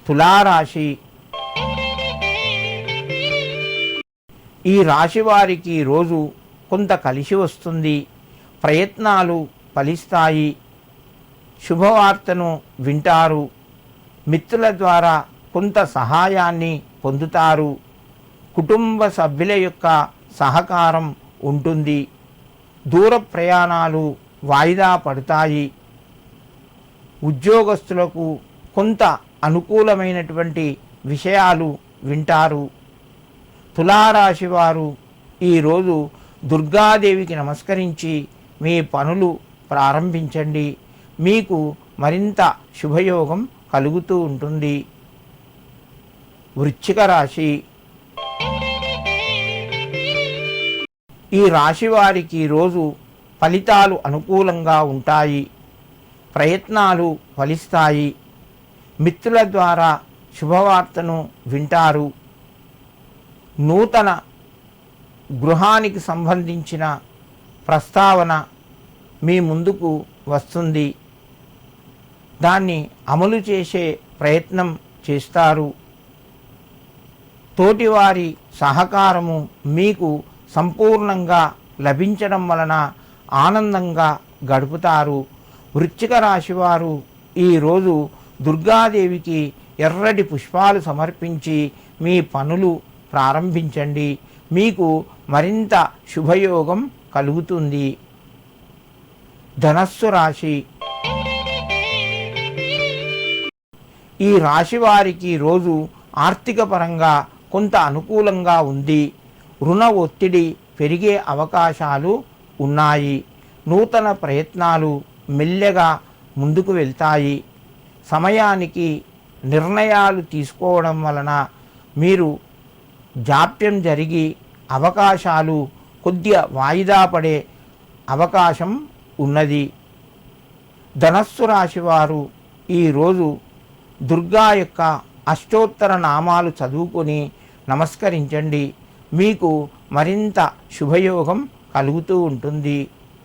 తులారాశి. ఈ రాశి వారికి రోజు కొంత కలిసి వస్తుంది. ప్రయత్నాలు ఫలిస్తాయి. శుభవార్తను వింటారు. మిత్రుల ద్వారా కొంత సహాయాన్ని పొందుతారు. కుటుంబ సభ్యుల యొక్క సహకారం ఉంటుంది. దూర ప్రయాణాలు వాయిదా పడతాయి. ఉద్యోగస్తులకు కొంత అనుకూలమైనటువంటి విషయాలు వింటారు. తులారాశి వారు ఈరోజు దుర్గాదేవికి నమస్కరించి మీ పనులు ప్రారంభించండి. మీకు మరింత శుభయోగం కలుగుతూ ఉంటుంది. వృశ్చిక రాశి. ఈ రాశి వారికి రోజు ఫలితాలు అనుకూలంగా ఉంటాయి. ప్రయత్నాలు ఫలిస్తాయి. మిత్రుల ద్వారా శుభవార్తను వింటారు. నూతన గృహానికి సంబంధించిన ప్రస్తావన మీ ముందుకు వస్తుంది. దాన్ని అమలు చేసే ప్రయత్నం చేస్తారు. తోటివారి సహకారము మీకు సంపూర్ణంగా లభించడం వలన ఆనందంగా గడుపుతారు. వృశ్చిక రాశి వారు ఈరోజు దుర్గాదేవికి ఎర్రటి పుష్పాలు సమర్పించి మీ పనులు ప్రారంభించండి. మీకు మరింత శుభయోగం కలుగుతుంది. ధనస్సు రాశి. ఈ రాశి వారికి రోజు ఆర్థిక పరంగా కొంత అనుకూలంగా ఉంది. రుణ ఒత్తిడి పెరిగే అవకాశాలు ఉన్నాయి. నూతన ప్రయత్నాలు మెల్లగా ముందుకు వెళ్తాయి. సమయానికి నిర్ణయాలు తీసుకోవడం వలన మీరు జాప్యం జరిగి అవకాశాలు కొద్దిగా వాయిదా పడే అవకాశం ఉన్నది. ధనస్సు రాశి వారు ఈరోజు దుర్గా యొక్క అష్టోత్తర నామాలు చదువుకొని నమస్కరించండి. మీకు మరింత శుభయోగం కలుగుతూ ఉంటుంది.